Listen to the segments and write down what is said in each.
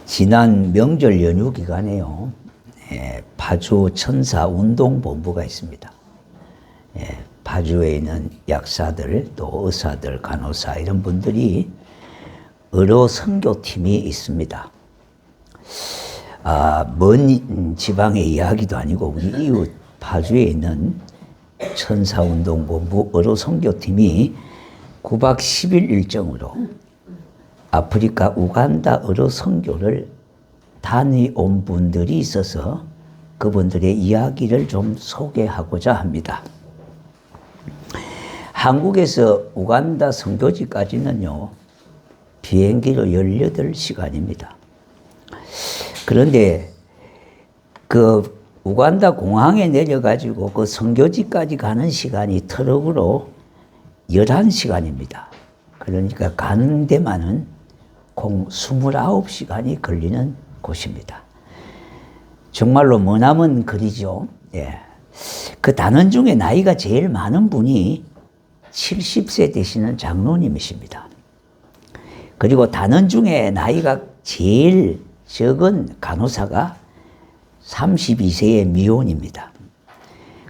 지난 명절 연휴 기간에요, 파주 천사운동본부가 있습니다. 파주에 있는 약사들, 또 의사들, 간호사 이런 분들이 의료 선교팀이 있습니다. 먼 지방의 이야기도 아니고 우리 이웃 파주에 있는 천사운동본부 의료 선교팀이 9박 10일 일정으로 아프리카 우간다 의료 선교를 다녀온 분들이 있어서 그분들의 이야기를 좀 소개하고자 합니다. 한국에서 우간다 선교지까지는요, 비행기로 18시간입니다. 그런데 그 우간다 공항에 내려가지고 그 선교지까지 가는 시간이 트럭으로 11시간입니다. 그러니까 가는 데만은 공 29시간이 걸리는 곳입니다. 정말로 머나먼 거리죠. 그 단원 중에 나이가 제일 많은 분이 70세 되시는 장로님이십니다. 그리고 단원 중에 나이가 제일 적은 간호사가 32세의 미혼입니다.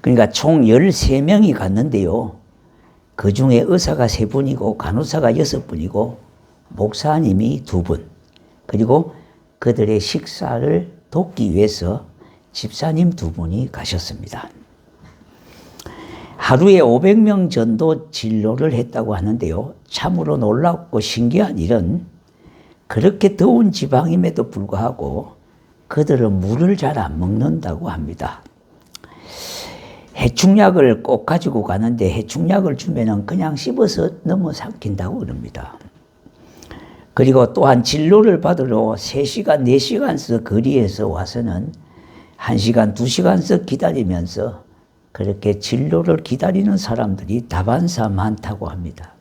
그러니까 총 13명이 갔는데요. 그 중에 의사가 3분이고 간호사가 6분이고 목사님이 2분, 그리고 그들의 식사를 돕기 위해서 집사님 2분이 가셨습니다. 하루에 500명 정도 진료를 했다고 하는데요. 참으로 놀랍고 신기한 일은 그렇게 더운 지방임에도 불구하고 그들은 물을 잘 안 먹는다고 합니다. 해충약을 꼭 가지고 가는데 해충약을 주면은 그냥 씹어서 넘어 삼킨다고 그럽니다. 그리고 또한 진료를 받으러 3시간, 4시간씩 거리에서 와서는 1시간, 2시간씩 기다리면서 그렇게 진료를 기다리는 사람들이 다반사 많다고 합니다.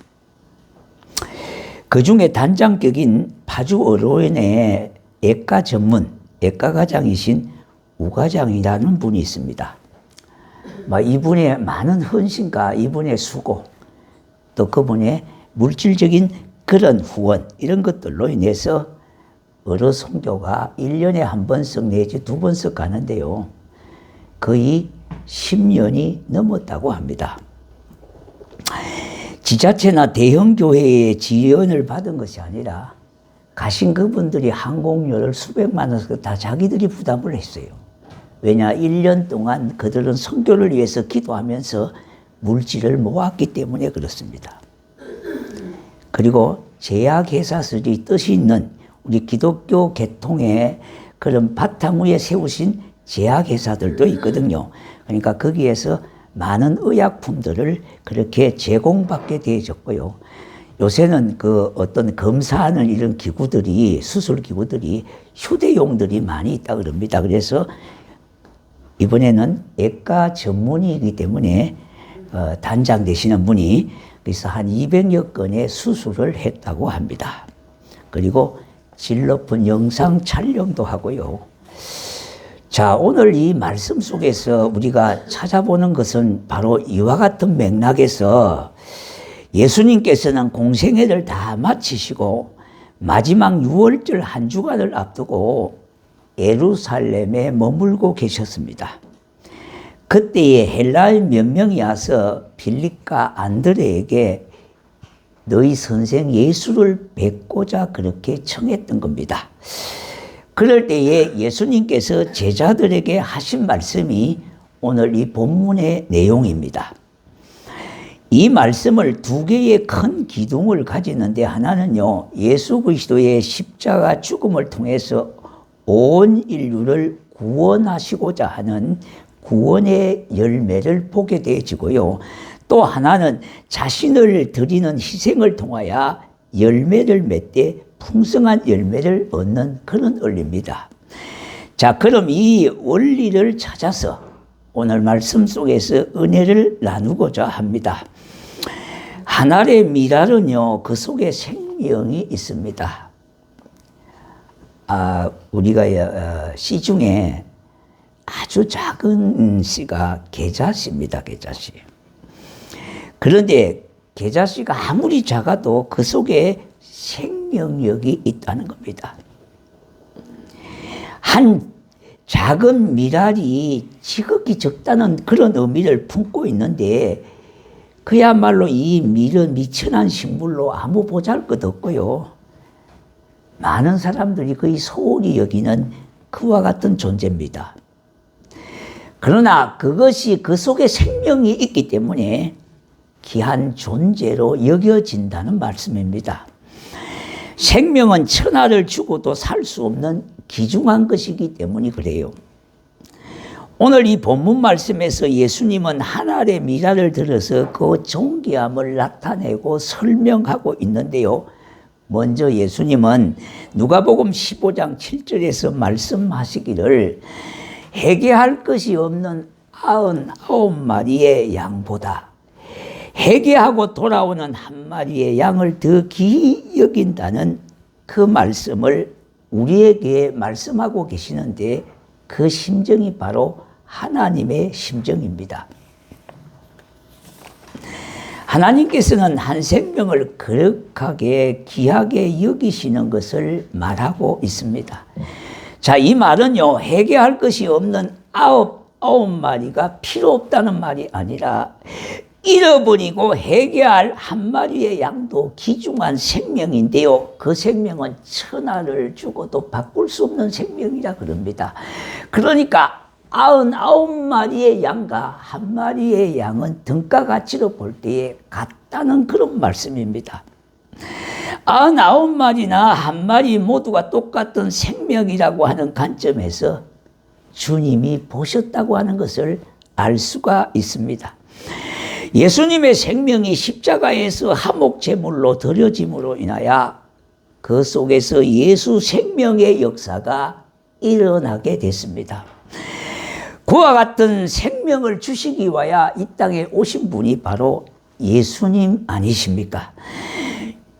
그 중에 단장격인 파주의료원의 애과 전문, 애과과장이신 우과장이라는 분이 있습니다. 이분의 많은 헌신과 이분의 수고, 또 그분의 물질적인 그런 후원, 이런 것들로 인해서 의료 선교가 1년에 한 번씩 내지 2번씩 가는데요. 거의 10년이 넘었다고 합니다. 지자체나 대형 교회의 지원을 받은 것이 아니라 가신 그분들이 항공료를 수백만 원씩 다 자기들이 부담을 했어요. 왜냐, 1년 동안 그들은 선교를 위해서 기도하면서 물질을 모았기 때문에 그렇습니다. 그리고 제약회사들이 뜻이 있는 우리 기독교 계통의 그런 바탕 위에 세우신 제약회사들도 있거든요. 그러니까 거기에서 많은 의약품들을 그렇게 제공받게 되어졌고요. 요새는 그 어떤 검사하는 이런 기구들이, 수술기구들이 휴대용들이 많이 있다 그럽니다. 그래서 이번에는 애과 전문의이기 때문에 단장 되시는 분이 그래서 한 200여 건의 수술을 했다고 합니다. 그리고 질 높은 영상 촬영도 하고요. 자, 오늘 이 말씀 속에서 우리가 찾아보는 것은 바로 이와 같은 맥락에서 예수님께서는 공생애를 다 마치시고 마지막 6월절 한 주간을 앞두고 예루살렘에 머물고 계셨습니다. 그때에 헬라의 몇 명이 와서 빌립과 안드레에게 너희 선생 예수를 뵙고자 그렇게 청했던 겁니다. 그럴 때에 예수님께서 제자들에게 하신 말씀이 오늘 이 본문의 내용입니다. 이 말씀을 2개의 큰 기둥을 가지는데 하나는요, 예수 그리스도의 십자가 죽음을 통해서 온 인류를 구원하시고자 하는 구원의 열매를 보게 되어지고요. 또 하나는 자신을 드리는 희생을 통하여 열매를 맺되 풍성한 열매를 얻는 그런 원리입니다. 자, 그럼 이 원리를 찾아서 오늘 말씀 속에서 은혜를 나누고자 합니다. 한 알의 밀알은요, 그 속에 생명이 있습니다. 우리가 씨 중에 아주 작은 씨가 계자씨입니다. 계자씨. 그런데 겨자씨가 아무리 작아도 그 속에 생명력이 있다는 겁니다. 한 작은 미랄이 지극히 적다는 그런 의미를 품고 있는데, 그야말로 이 밀은 미천한 식물로 아무 보잘것 없고요, 많은 사람들이 거의 소홀히 여기는 그와 같은 존재입니다. 그러나 그것이 그 속에 생명이 있기 때문에 귀한 존재로 여겨진다는 말씀입니다. 생명은 천하를 주고도 살 수 없는 귀중한 것이기 때문에 그래요. 오늘 이 본문 말씀에서 예수님은 한 알의 미랄을 들어서 그 존귀함을 나타내고 설명하고 있는데요. 먼저 예수님은 누가복음 15장 7절에서 말씀하시기를 해계할 것이 없는 99마리의 양보다 해계하고 돌아오는 한 마리의 양을 더 귀히 여긴다는 그 말씀을 우리에게 말씀하고 계시는데, 그 심정이 바로 하나님의 심정입니다. 하나님께서는 한 생명을 거룩하게 귀하게 여기시는 것을 말하고 있습니다. 자, 이 말은요, 해결할 것이 없는 99마리가 필요 없다는 말이 아니라 잃어버리고 해결할 한 마리의 양도 귀중한 생명인데요, 그 생명은 천하를 주고도 바꿀 수 없는 생명이라 그럽니다. 그러니까 99마리의 양과 한 마리의 양은 등가 가치로 볼 때에 같다는 그런 말씀입니다. 99마리나 한 마리 모두가 똑같은 생명이라고 하는 관점에서 주님이 보셨다고 하는 것을 알 수가 있습니다. 예수님의 생명이 십자가에서 화목제물로 드려짐으로 인하여 그 속에서 예수 생명의 역사가 일어나게 됐습니다. 그와 같은 생명을 주시기 위하여 이 땅에 오신 분이 바로 예수님 아니십니까?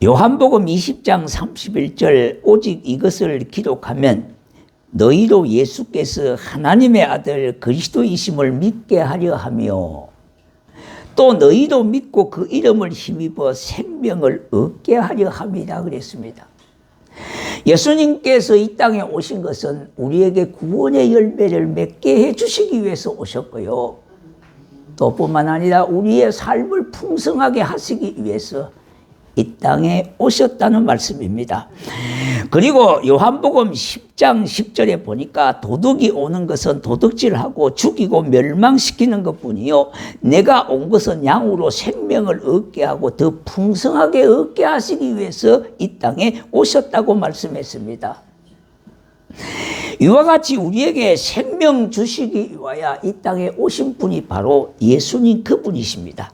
요한복음 20장 31절 오직 이것을 기록하면 너희로 예수께서 하나님의 아들 그리스도이심을 믿게 하려 하며 또 너희도 믿고 그 이름을 힘입어 생명을 얻게 하려 함이라 그랬습니다. 예수님께서 이 땅에 오신 것은 우리에게 구원의 열매를 맺게 해주시기 위해서 오셨고요, 또 뿐만 아니라 우리의 삶을 풍성하게 하시기 위해서 이 땅에 오셨다는 말씀입니다. 그리고 요한복음 10장 10절에 보니까 도둑이 오는 것은 도둑질하고 죽이고 멸망시키는 것뿐이요 내가 온 것은 양으로 생명을 얻게 하고 더 풍성하게 얻게 하시기 위해서 이 땅에 오셨다고 말씀했습니다. 이와 같이 우리에게 생명 주시기 위하여 이 땅에 오신 분이 바로 예수님 그분이십니다.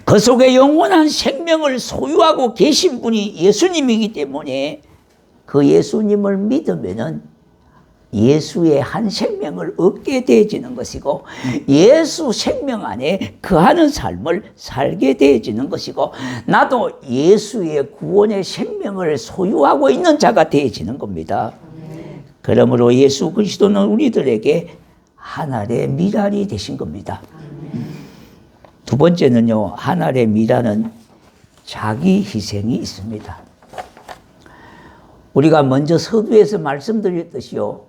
그 속에 영원한 생명을 소유하고 계신 분이 예수님이기 때문에 그 예수님을 믿으면은 예수의 한 생명을 얻게 되어지는 것이고 예수 생명 안에 거하는 삶을 살게 되어지는 것이고 나도 예수의 구원의 생명을 소유하고 있는 자가 되어지는 겁니다. 그러므로 예수 그리스도는 우리들에게 하늘의 미랄이 되신 겁니다. 두 번째는요, 하늘의 미랄은 자기 희생이 있습니다. 우리가 먼저 서두에서 말씀드렸듯이요,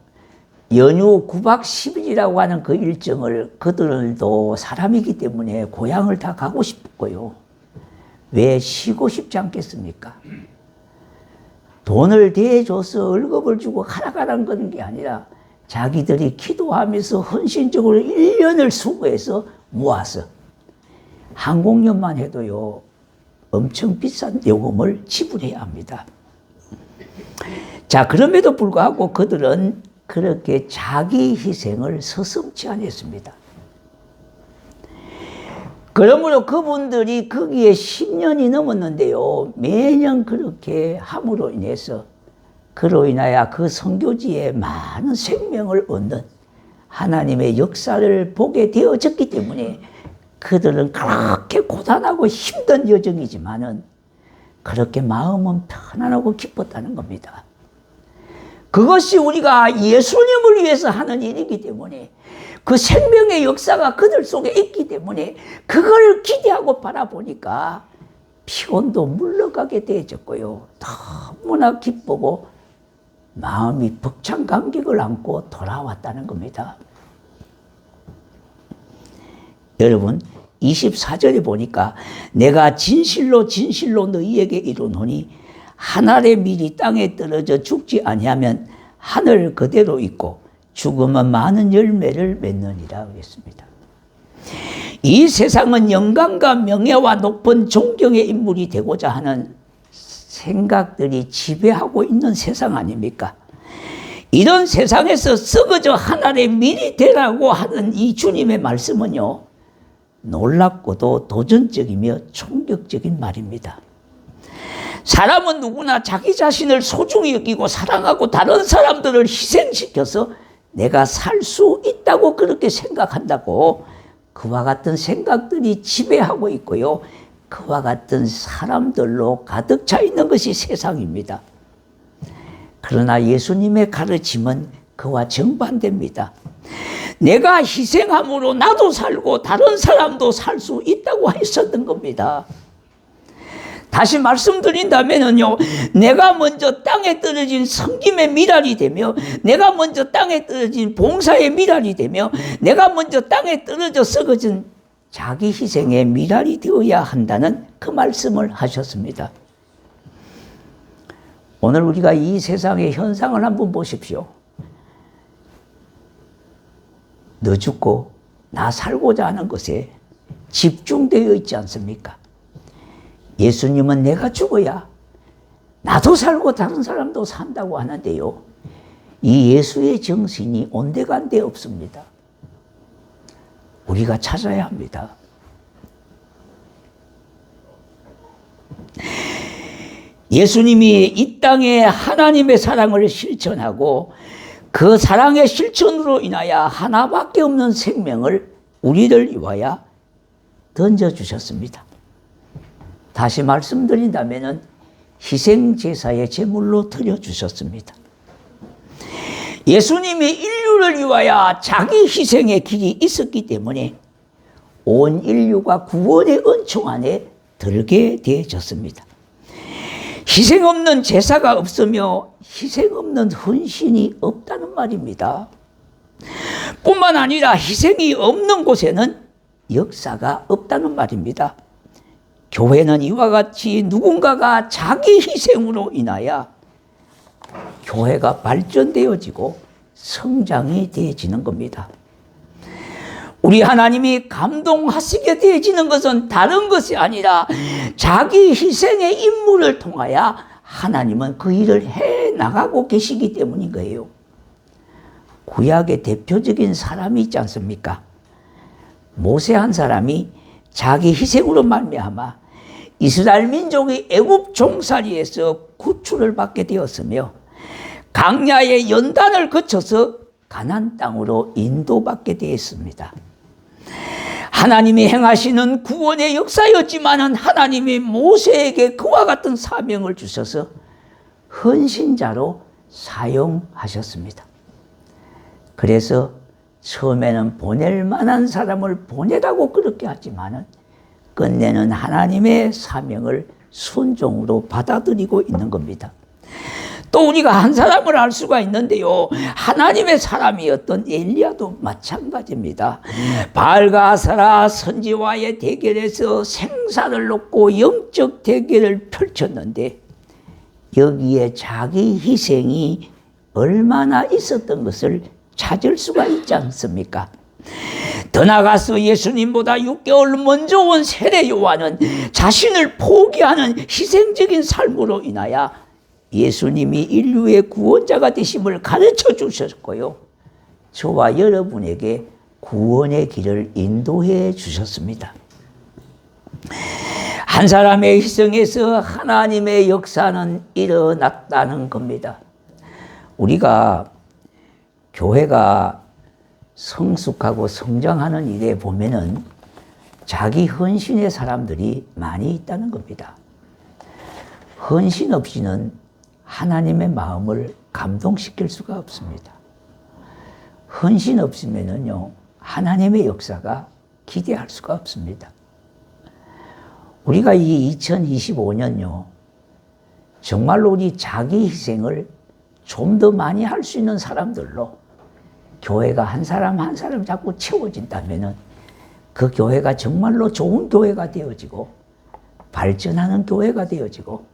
연휴 9박 10일이라고 하는 그 일정을 그들도 사람이기 때문에 고향을 다 가고 싶고요. 왜 쉬고 싶지 않겠습니까? 돈을 대줘서 월급을 주고 가라가라는 그런 게 아니라 자기들이 기도하면서 헌신적으로 1년을 수고해서 모아서 항공료만 해도요 엄청 비싼 요금을 지불해야 합니다. 자, 그럼에도 불구하고 그들은 그렇게 자기 희생을 서슴지 않았습니다. 그러므로 그분들이 거기에 10년이 넘었는데요, 매년 그렇게 함으로 인해서 그로 인하여 그 선교지에 많은 생명을 얻는 하나님의 역사를 보게 되어졌기 때문에 그들은 그렇게 고단하고 힘든 여정이지만은 그렇게 마음은 편안하고 기뻤다는 겁니다. 그것이 우리가 예수님을 위해서 하는 일이기 때문에 그 생명의 역사가 그들 속에 있기 때문에 그걸 기대하고 바라보니까 피곤도 물러가게 되어졌고요. 너무나 기쁘고 마음이 벅찬 감격을 안고 돌아왔다는 겁니다. 여러분 24절에 보니까 내가 진실로 진실로 너희에게 이르노니 한 알의 밀이 땅에 떨어져 죽지 아니하면 하늘 그대로 있고 죽으면 많은 열매를 맺느니라 그랬습니다. 이 세상은 영광과 명예와 높은 존경의 인물이 되고자 하는 생각들이 지배하고 있는 세상 아닙니까? 이런 세상에서 썩어져 하늘의 밀이 되라고 하는 이 주님의 말씀은요, 놀랍고도 도전적이며 충격적인 말입니다. 사람은 누구나 자기 자신을 소중히 여기고 사랑하고 다른 사람들을 희생시켜서 내가 살 수 있다고 그렇게 생각한다고 그와 같은 생각들이 지배하고 있고요. 그와 같은 사람들로 가득 차 있는 것이 세상입니다. 그러나 예수님의 가르침은 그와 정반대입니다. 내가 희생함으로 나도 살고 다른 사람도 살 수 있다고 했었던 겁니다. 다시 말씀드린다면요, 내가 먼저 땅에 떨어진 섬김의 미랄이 되며, 내가 먼저 땅에 떨어진 봉사의 미랄이 되며, 내가 먼저 땅에 떨어져 썩어진 자기 희생의 미랄이 되어야 한다는 그 말씀을 하셨습니다. 오늘 우리가 이 세상의 현상을 한번 보십시오. 너 죽고 나 살고자 하는 것에 집중되어 있지 않습니까? 예수님은 내가 죽어야 나도 살고 다른 사람도 산다고 하는데요. 이 예수의 정신이 온데간데 없습니다. 우리가 찾아야 합니다. 예수님이 이 땅에 하나님의 사랑을 실천하고 그 사랑의 실천으로 인하여 하나밖에 없는 생명을 우리를 위하여 던져주셨습니다. 다시 말씀드린다면 희생제사의 제물로 드려주셨습니다. 예수님이 인류를 위하여 자기 희생의 길이 있었기 때문에 온 인류가 구원의 은총 안에 들게 되어졌습니다. 희생 없는 제사가 없으며 희생 없는 헌신이 없다는 말입니다. 뿐만 아니라 희생이 없는 곳에는 역사가 없다는 말입니다. 교회는 이와 같이 누군가가 자기 희생으로 인하여 교회가 발전되어지고 성장이 되어지는 겁니다. 우리 하나님이 감동하시게 되어지는 것은 다른 것이 아니라 자기 희생의 임무를 통하여 하나님은 그 일을 해나가고 계시기 때문인 거예요. 구약의 대표적인 사람이 있지 않습니까? 모세 한 사람이 자기 희생으로 말미암아 이스라엘 민족이 애굽 종살이에서 구출을 받게 되었으며 광야의 연단을 거쳐서 가나안 땅으로 인도받게 되었습니다. 하나님이 행하시는 구원의 역사였지만 하나님이 모세에게 그와 같은 사명을 주셔서 헌신자로 사용하셨습니다. 그래서 처음에는 보낼 만한 사람을 보내라고 그렇게 하지만 끝내는 하나님의 사명을 순종으로 받아들이고 있는 겁니다. 또 우리가 한 사람을 알 수가 있는데요, 하나님의 사람이었던 엘리야도 마찬가지입니다. 바알과 아사라 선지와의 대결에서 생사를 놓고 영적 대결을 펼쳤는데 여기에 자기 희생이 얼마나 있었던 것을 찾을 수가 있지 않습니까? 더 나아가서 예수님보다 6개월 먼저 온 세례 요한은 자신을 포기하는 희생적인 삶으로 인하여 예수님이 인류의 구원자가 되심을 가르쳐 주셨고요, 저와 여러분에게 구원의 길을 인도해 주셨습니다. 한 사람의 희생에서 하나님의 역사는 일어났다는 겁니다. 우리가 교회가 성숙하고 성장하는 일에 보면은 자기 헌신의 사람들이 많이 있다는 겁니다. 헌신 없이는 하나님의 마음을 감동시킬 수가 없습니다. 헌신 없으면은요, 하나님의 역사가 기대할 수가 없습니다. 우리가 이 2025년요, 정말로 우리 자기 희생을 좀 더 많이 할 수 있는 사람들로 교회가 한 사람 한 사람 자꾸 채워진다면은 그 교회가 정말로 좋은 교회가 되어지고 발전하는 교회가 되어지고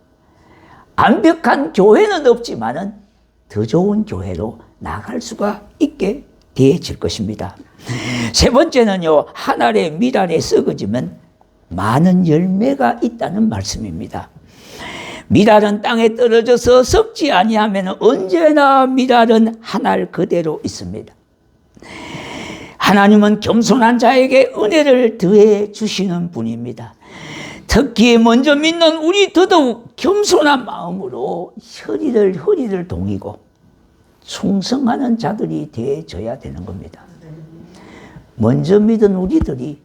완벽한 교회는 없지만은 더 좋은 교회로 나갈 수가 있게 되어질 것입니다. 세 번째는요, 한 알의 밀알에 썩어지면 많은 열매가 있다는 말씀입니다. 밀알은 땅에 떨어져서 썩지 아니하면 언제나 밀알은 한 알 그대로 있습니다. 하나님은 겸손한 자에게 은혜를 더해 주시는 분입니다. 특히 먼저 믿는 우리 더더욱 겸손한 마음으로 허리를 동이고 충성하는 자들이 되어져야 되는 겁니다. 먼저 믿은 우리들이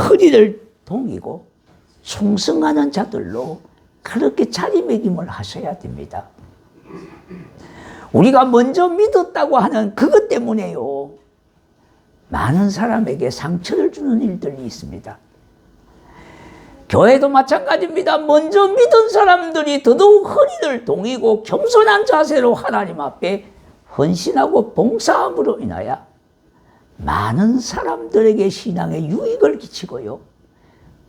허리를 동이고 충성하는 자들로 그렇게 자리매김을 하셔야 됩니다. 우리가 먼저 믿었다고 하는 그것 때문에요, 많은 사람에게 상처를 주는 일들이 있습니다. 교회도 마찬가지입니다. 먼저 믿은 사람들이 더더욱 허리를 동이고 겸손한 자세로 하나님 앞에 헌신하고 봉사함으로 인하여 많은 사람들에게 신앙에 유익을 끼치고요,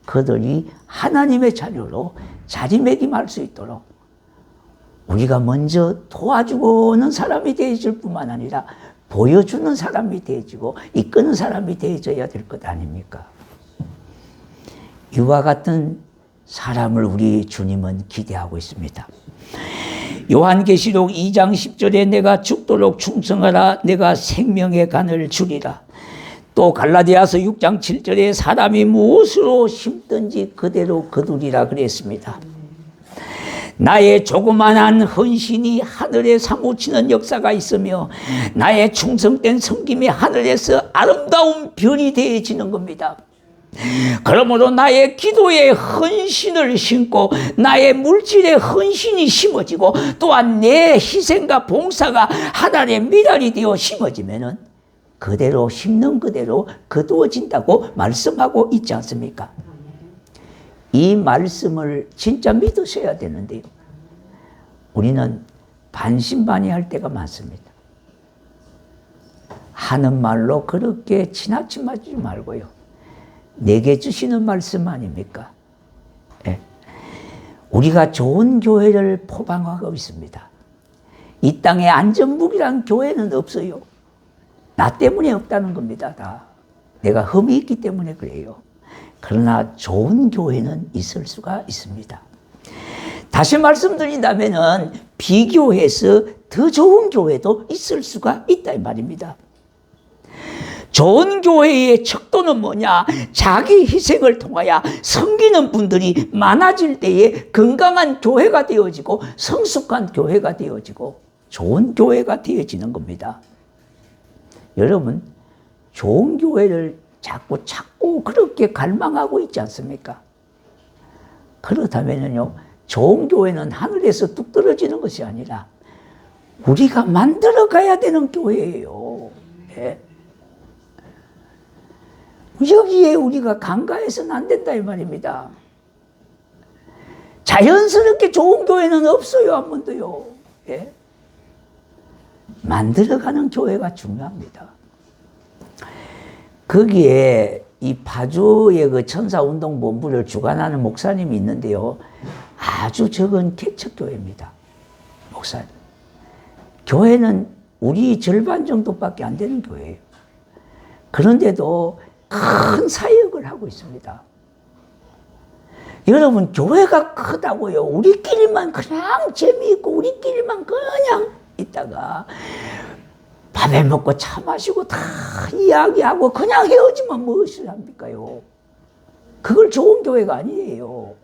그들이 하나님의 자녀로 자리매김할 수 있도록 우리가 먼저 도와주고는 사람이 되어질 뿐만 아니라 보여주는 사람이 되어지고 이끄는 사람이 되어져야 될 것 아닙니까? 이와 같은 사람을 우리 주님은 기대하고 있습니다. 요한계시록 2장 10절에 내가 죽도록 충성하라, 내가 생명의 간을 주리라. 또 갈라디아서 6장 7절에 사람이 무엇으로 심든지 그대로 거두리라 그랬습니다. 나의 조그만한 헌신이 하늘에 사무치는 역사가 있으며 나의 충성된 섬김이 하늘에서 아름다운 별이 되어지는 겁니다. 그러므로 나의 기도의 헌신을 심고 나의 물질의 헌신이 심어지고 또한 내 희생과 봉사가 하나님의 밀알이 되어 심어지면은 그대로 심는 그대로 거두어진다고 말씀하고 있지 않습니까? 이 말씀을 진짜 믿으셔야 되는데요, 우리는 반신반의할 때가 많습니다. 하는 말로 그렇게 지나치지 말고요, 내게 주시는 말씀 아닙니까? 네. 우리가 좋은 교회를 포방하고 있습니다. 이 땅에 안전무기란 교회는 없어요. 나 때문에 없다는 겁니다. 다 내가 흠이 있기 때문에 그래요. 그러나 좋은 교회는 있을 수가 있습니다. 다시 말씀드린다면 비교해서 더 좋은 교회도 있을 수가 있다 이 말입니다. 좋은 교회의 척도는 뭐냐? 자기 희생을 통하여 섬기는 분들이 많아질 때에 건강한 교회가 되어지고 성숙한 교회가 되어지고 좋은 교회가 되어지는 겁니다. 여러분, 좋은 교회를 자꾸 찾고 그렇게 갈망하고 있지 않습니까? 그렇다면요, 좋은 교회는 하늘에서 뚝 떨어지는 것이 아니라 우리가 만들어 가야 되는 교회예요. 예. 여기에 우리가 간과해서는 안 된다 이 말입니다. 자연스럽게 좋은 교회는 없어요, 한 번도요. 예. 만들어가는 교회가 중요합니다. 거기에 이 파주의 그 천사운동본부를 주관하는 목사님이 있는데요, 아주 적은 개척교회입니다. 목사님. 교회는 우리 절반 정도밖에 안 되는 교회예요. 그런데도 큰 사역을 하고 있습니다. 여러분, 교회가 크다고요, 우리끼리만 그냥 재미있고 우리끼리만 그냥 있다가 밥에 먹고 차 마시고 다 이야기하고 그냥 헤어지면 무엇을 합니까요? 그걸 좋은 교회가 아니에요.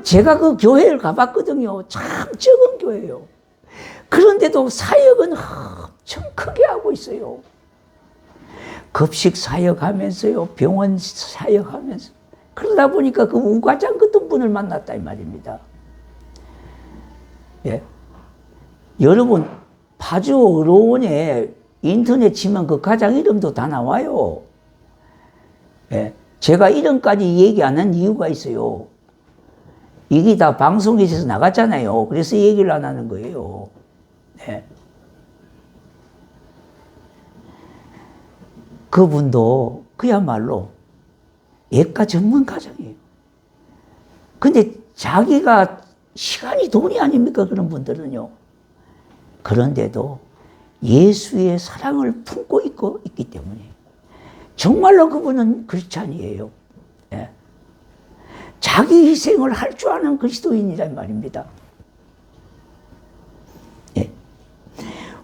제가 그 교회를 가봤거든요. 참 적은 교회예요. 그런데도 사역은 엄청 크게 하고 있어요. 급식 사역하면서요, 병원 사역하면서. 그러다 보니까 그 우과장 같은 분을 만났다 이 말입니다. 예. 여러분, 파주 의료원에 인터넷 치면 그 과장 이름도 다 나와요. 예. 제가 이름까지 얘기 안 한 이유가 있어요. 이게 다 방송에서 나갔잖아요. 그래서 얘기를 안 하는 거예요. 네. 그분도 그야말로 예가 전문 가정이에요. 근데 자기가 시간이 돈이 아닙니까? 그런 분들은요. 그런데도 예수의 사랑을 품고 있기 때문에 정말로 그분은 크리스찬이에요. 예. 자기 희생을 할 줄 아는 그리스도인이란 말입니다. 예.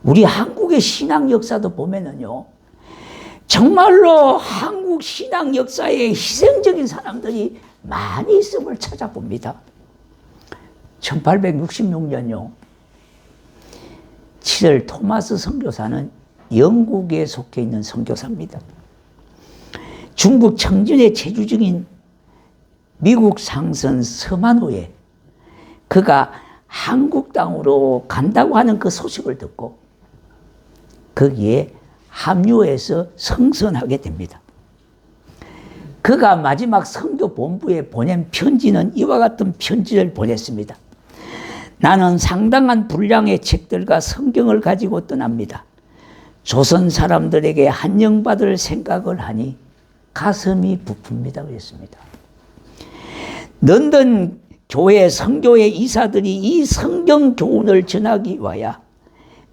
우리 한국의 신앙 역사도 보면은요, 정말로 한국 신앙 역사에 희생적인 사람들이 많이 있음을 찾아봅니다. 1866년요. 7월 토마스 선교사는 영국에 속해 있는 선교사입니다. 중국 청진의 체주중인 미국 상선 서만호에 그가 한국 땅으로 간다고 하는 그 소식을 듣고 거기에 합류해서 성선하게 됩니다. 그가 마지막 선교 본부에 보낸 편지는 이와 같은 편지를 보냈습니다. 나는 상당한 분량의 책들과 성경을 가지고 떠납니다. 조선 사람들에게 한영받을 생각을 하니 가슴이 부풉니다. 그랬습니다. 런던 교회 선교의 이사들이 이 성경 교훈을 전하기 위하여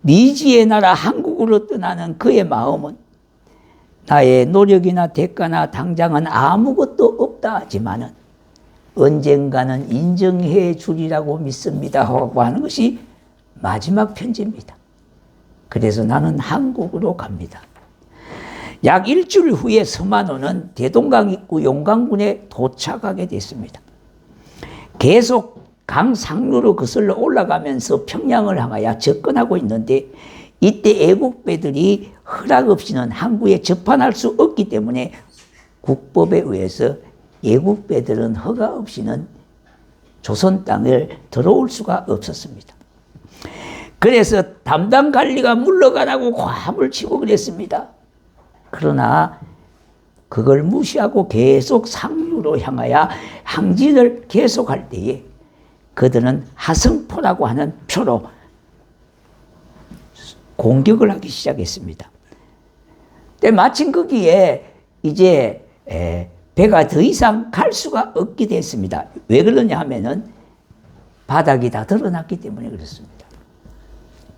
미지의 나라 한국으로 떠나는 그의 마음은 나의 노력이나 대가나 당장은 아무것도 없다 하지만은 언젠가는 인정해 주리라고 믿습니다 하고 하는 것이 마지막 편지입니다. 그래서 나는 한국으로 갑니다. 약 일주일 후에 서만호는 대동강 입구 용강군에 도착하게 됐습니다. 계속 강 상류로 거슬러 올라가면서 평양을 향하여 접근하고 있는데 이때 애국배들이 허락 없이는 항구에 접근할 수 없기 때문에 국법에 의해서 애국배들은 허가 없이는 조선 땅을 들어올 수가 없었습니다. 그래서 담당 관리가 물러가라고 과음을 치고 그랬습니다. 그러나 그걸 무시하고 계속 상류로 향하여 항진을 계속할 때에 그들은 하성포라고 하는 표로 공격을 하기 시작했습니다. 마침 거기에 이제 배가 더 이상 갈 수가 없게 됐습니다. 왜 그러냐 하면은 바닥이 다 드러났기 때문에 그렇습니다.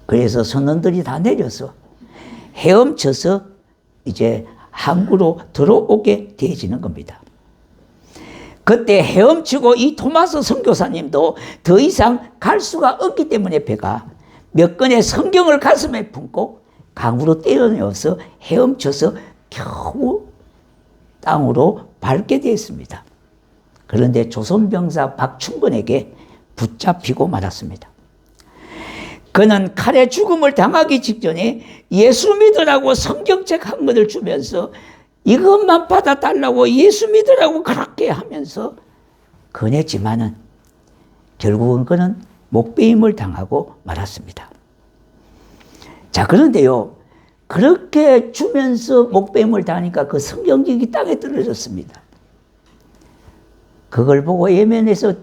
그래서 선원들이 다 내려서 헤엄쳐서 이제 항구로 들어오게 되어지는 겁니다. 그때 헤엄치고 이 토마스 선교사님도 더 이상 갈 수가 없기 때문에 배가 몇 건의 성경을 가슴에 품고 강으로 떼어내어서 헤엄쳐서 겨우 땅으로 밟게 되었습니다. 그런데 조선병사 박충근에게 붙잡히고 말았습니다. 그는 칼에 죽음을 당하기 직전에 예수 믿으라고 성경책 한 권을 주면서 이것만 받아달라고 예수 믿으라고 그렇게 하면서 권했지만은 결국은 그는 목베임을 당하고 말았습니다. 자, 그런데요, 그렇게 주면서 목베임을 당하니까 그 성경책이 땅에 떨어졌습니다. 그걸 보고 예멘에서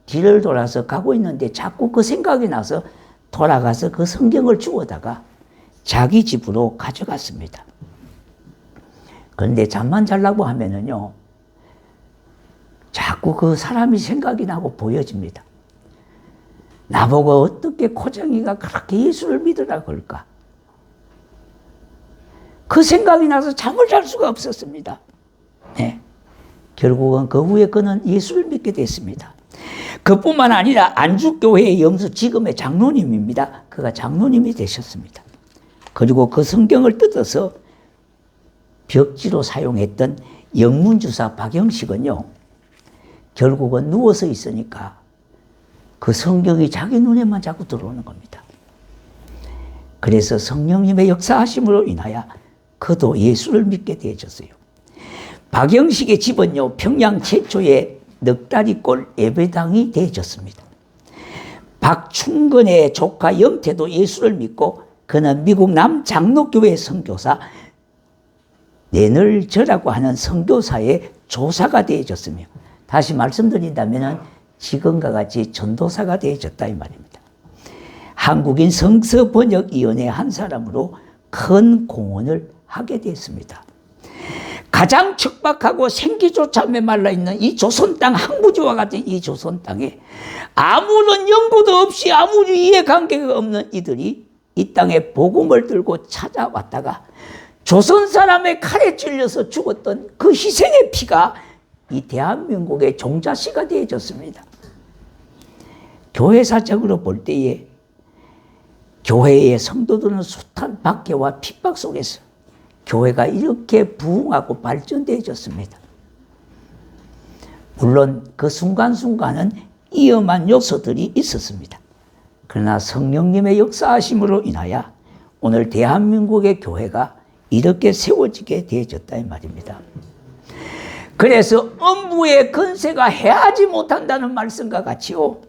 뒤를 돌아서 가고 있는데 자꾸 그 생각이 나서 돌아가서 그 성경을 주워다가 자기 집으로 가져갔습니다. 그런데 잠만 자려고 하면은요, 자꾸 그 사람이 생각이 나고 보여집니다. 나보고 어떻게 코정이가 그렇게 예수를 믿으라 그럴까? 그 생각이 나서 잠을 잘 수가 없었습니다. 네. 결국은 그 후에 그는 예수를 믿게 됐습니다. 그뿐만 아니라 안주교회의 영수 지금의 장로님입니다. 그가 장로님이 되셨습니다. 그리고 그 성경을 뜯어서 벽지로 사용했던 영문주사 박영식은요, 결국은 누워서 있으니까 그 성경이 자기 눈에만 자꾸 들어오는 겁니다. 그래서 성령님의 역사하심으로 인하여 그도 예수를 믿게 되어졌어요. 박영식의 집은요, 평양 최초의 넉다리골 예배당이 되어졌습니다. 박충근의 조카 영태도 예수를 믿고 그는 미국 남장로교회 선교사 내늘저라고 하는 선교사의 조사가 되어졌으며, 다시 말씀드린다면 지금과 같이 전도사가 되어졌다 이 말입니다. 한국인 성서번역위원회 한 사람으로 큰 공헌을 하게 되었습니다. 가장 척박하고 생기조차 메말라 있는 이 조선 땅, 항구지와 같은 이 조선 땅에 아무런 연고도 없이 아무리 이해관계가 없는 이들이 이 땅에 복음을 들고 찾아왔다가 조선 사람의 칼에 찔려서 죽었던 그 희생의 피가 이 대한민국의 종자씨가 되어졌습니다. 교회사적으로 볼 때에 교회의 성도들은 숱한 박해와 핍박 속에서 교회가 이렇게 부흥하고 발전되어졌습니다. 물론 그 순간순간은 위험한 요소들이 있었습니다. 그러나 성령님의 역사하심으로 인하여 오늘 대한민국의 교회가 이렇게 세워지게 되어졌다 이 말입니다. 그래서 음부의 건세가 해하지 못한다는 말씀과 같이요,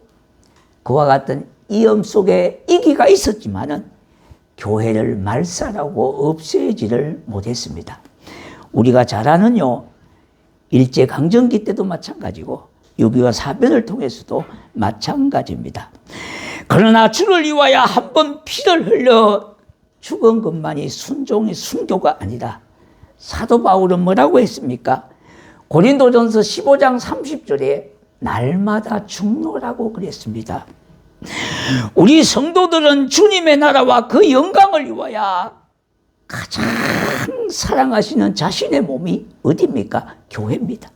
그와 같은 위험 속에 이기가 있었지만은 교회를 말살하고 없애지를 못했습니다. 우리가 잘 아는요, 일제강점기 때도 마찬가지고 6.25 사변을 통해서도 마찬가지입니다. 그러나 주를 위하여 한 번 피를 흘려 죽은 것만이 순종의 순교가 아니다. 사도 바울은 뭐라고 했습니까? 고린도전서 15장 30절에 날마다 죽노라고 그랬습니다. 우리 성도들은 주님의 나라와 그 영광을 위하여 가장 사랑하시는 자신의 몸이 어디입니까? 교회입니다.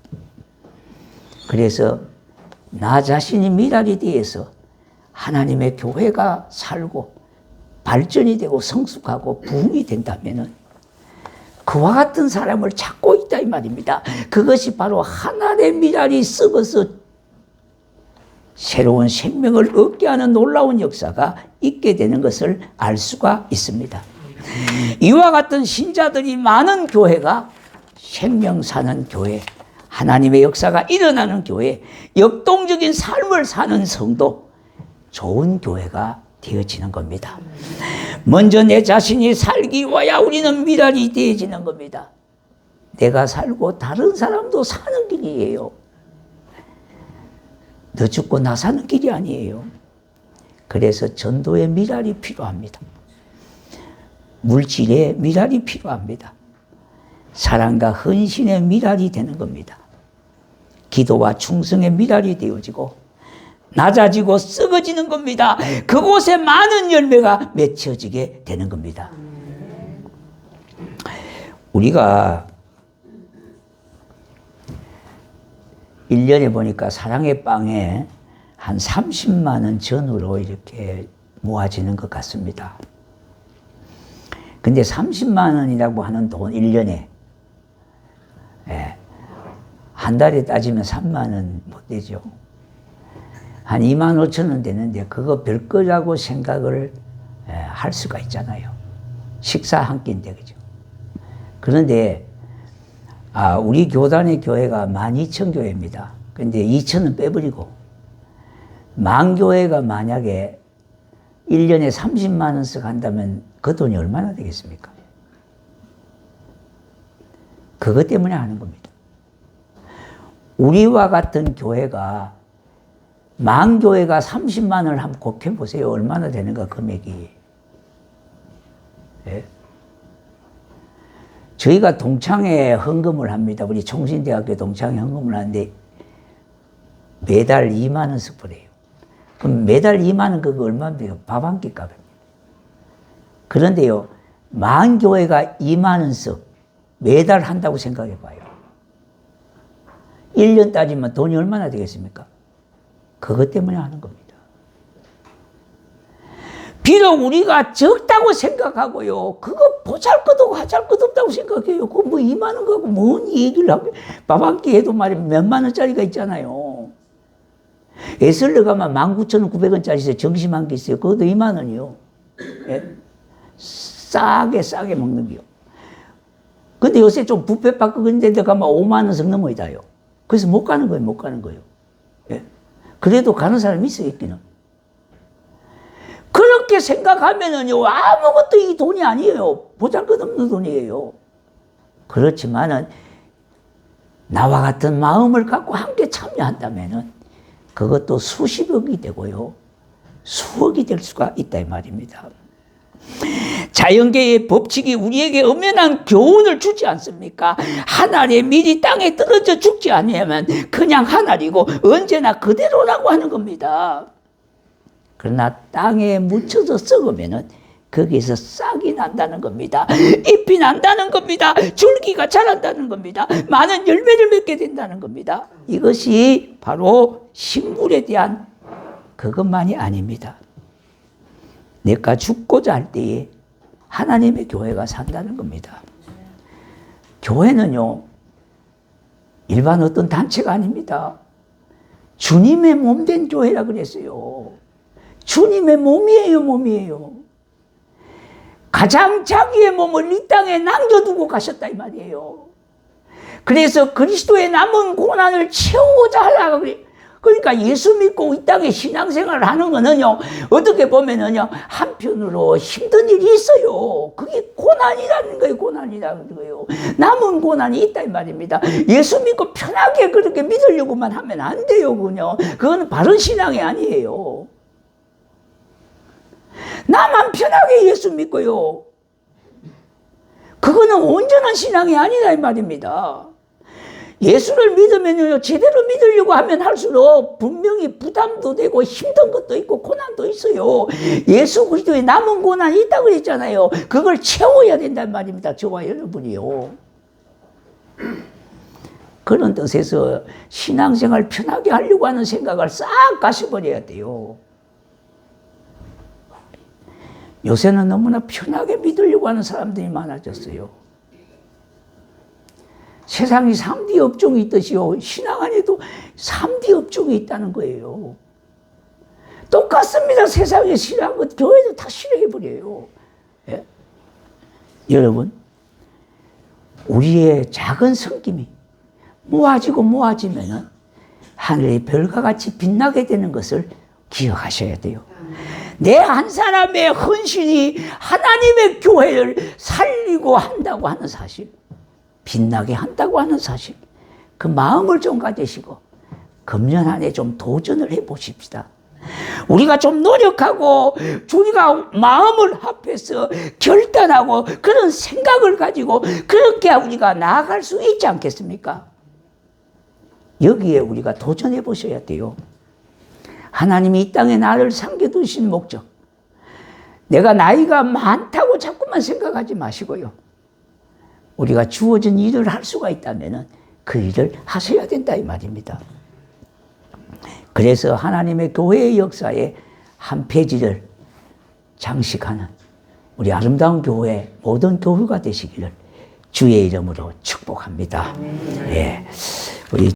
그래서 나 자신이 미랄이 되어서 하나님의 교회가 살고 발전이 되고 성숙하고 부흥이 된다면 그와 같은 사람을 찾고 있다 이 말입니다. 그것이 바로 하나님의 미랄이 썩어서 새로운 생명을 얻게 하는 놀라운 역사가 있게 되는 것을 알 수가 있습니다. 이와 같은 신자들이 많은 교회가 생명 사는 교회, 하나님의 역사가 일어나는 교회, 역동적인 삶을 사는 성도, 좋은 교회가 되어지는 겁니다. 먼저 내 자신이 살기 위하여 우리는 미랄이 되어지는 겁니다. 내가 살고 다른 사람도 사는 길이에요. 너 죽고 나 사는 길이 아니에요. 그래서 전도의 미랄이 필요합니다. 물질의 미랄이 필요합니다. 사랑과 헌신의 미랄이 되는 겁니다. 기도와 충성의 미랄이 되어지고 낮아지고 썩어지는 겁니다. 그곳에 많은 열매가 맺혀지게 되는 겁니다. 우리가 1년에 보니까 사랑의 빵에 한 30만 원 전후로 이렇게 모아지는 것 같습니다. 근데 30만 원이라고 하는 돈 1년에, 한 달에 따지면 3만 원 못 되죠. 한 2만 5천 원 되는데 그거 별거라고 생각을 할 수가 있잖아요. 식사 한 끼인데, 그죠? 그런데 우리 교단의 교회가 12,000교회입니다. 근데 2,000은 빼버리고 만교회가 만약에 1년에 30만 원씩 한다면 그 돈이 얼마나 되겠습니까? 그것 때문에 하는 겁니다. 우리와 같은 교회가 만교회가 30만 원을 한번 곱해보세요. 얼마나 되는가 금액이. 예? 저희가 동창회 헌금을 합니다. 우리 총신대학교 동창회 헌금을 하는데 매달 2만 원씩 보내요. 그럼 매달 2만 원 그거 얼마나 돼요? 밥 한 끼 값입니다. 그런데요, 만교회가 2만 원씩 매달 한다고 생각해 봐요. 1년 따지면 돈이 얼마나 되겠습니까? 그것 때문에 하는 겁니다. 비록 우리가 적다고 생각하고요, 그거 보잘것없고 하잘것없다고 생각해요. 그거 뭐 2만 원 갖고 뭔 얘기를 하고, 밥 한 끼 해도 말이야 몇만 원짜리가 있잖아요. 에슬러 가면 19,900원짜리 점심 한 끼 있어요. 그것도 2만 원이요. 예? 싸게 먹는 게요. 근데 요새 좀 뷔페 받고 그런 데 가면 5만 원씩 넘어야요. 그래서 못 가는 거예요. 예? 그래도 가는 사람이 있어요, 있기는. 그렇게 생각하면은요, 아무것도 이 돈이 아니에요. 보잘것없는 돈이에요. 그렇지만은 나와 같은 마음을 갖고 함께 참여한다면은 그것도 수십억이 되고요. 수억이 될 수가 있다 이 말입니다. 자연계의 법칙이 우리에게 엄연한 교훈을 주지 않습니까? 한 알의 밀이 땅에 떨어져 죽지 않으면 그냥 한 알이고 언제나 그대로라고 하는 겁니다. 그러나 땅에 묻혀서 썩으면은 거기에서 싹이 난다는 겁니다. 잎이 난다는 겁니다. 줄기가 자란다는 겁니다. 많은 열매를 맺게 된다는 겁니다. 이것이 바로 식물에 대한 그것만이 아닙니다. 내가 죽고자 할 때에 하나님의 교회가 산다는 겁니다. 교회는요, 일반 어떤 단체가 아닙니다. 주님의 몸된 교회라 그랬어요. 주님의 몸이에요, 몸이에요. 가장 자기의 몸을 이 땅에 남겨두고 가셨다 이 말이에요. 그래서 그리스도의 남은 고난을 채우고자 하려고 그래요. 그러니까 예수 믿고 이 땅에 신앙생활을 하는 거는요, 어떻게 보면은요, 한편으로 힘든 일이 있어요. 그게 고난이라는 거예요, 고난이라는 거예요. 남은 고난이 있다 이 말입니다. 예수 믿고 편하게 그렇게 믿으려고만 하면 안 돼요, 그거는 바른 신앙이 아니에요. 나만 편하게 예수 믿고요. 그거는 온전한 신앙이 아니다 이 말입니다. 예수를 믿으면요, 제대로 믿으려고 하면 할수록 분명히 부담도 되고 힘든 것도 있고 고난도 있어요. 예수 그리스도의 남은 고난이 있다고 그랬잖아요. 그걸 채워야 된단 말입니다. 저와 여러분이요. 그런 뜻에서 신앙생활 편하게 하려고 하는 생각을 싹 가셔버려야 돼요. 요새는 너무나 편하게 믿으려고 하는 사람들이 많아졌어요. 세상에 3D 업종이 있듯이요, 신앙 안에도 3D 업종이 있다는 거예요. 똑같습니다. 세상에 신앙, 교회도 다 실행해버려요. 예? 여러분, 우리의 작은 성김이 모아지면은 하늘의 별과 같이 빛나게 되는 것을 기억하셔야 돼요. 내 한 사람의 헌신이 하나님의 교회를 살리고 한다고 하는 사실, 빛나게 한다고 하는 사실, 그 마음을 좀 가지시고 금년 한 해 좀 도전을 해 보십시다. 우리가 좀 노력하고 우리가 마음을 합해서 결단하고 그런 생각을 가지고 그렇게 우리가 나아갈 수 있지 않겠습니까? 여기에 우리가 도전해 보셔야 돼요. 하나님이 이 땅에 나를 삼겨두신 목적, 내가 나이가 많다고 자꾸만 생각하지 마시고요. 우리가 주어진 일을 할 수가 있다면 그 일을 하셔야 된다 이 말입니다. 그래서 하나님의 교회의 역사에 한 페이지를 장식하는 우리 아름다운 교회, 모든 교회가 되시기를 주의 이름으로 축복합니다. 예, 우리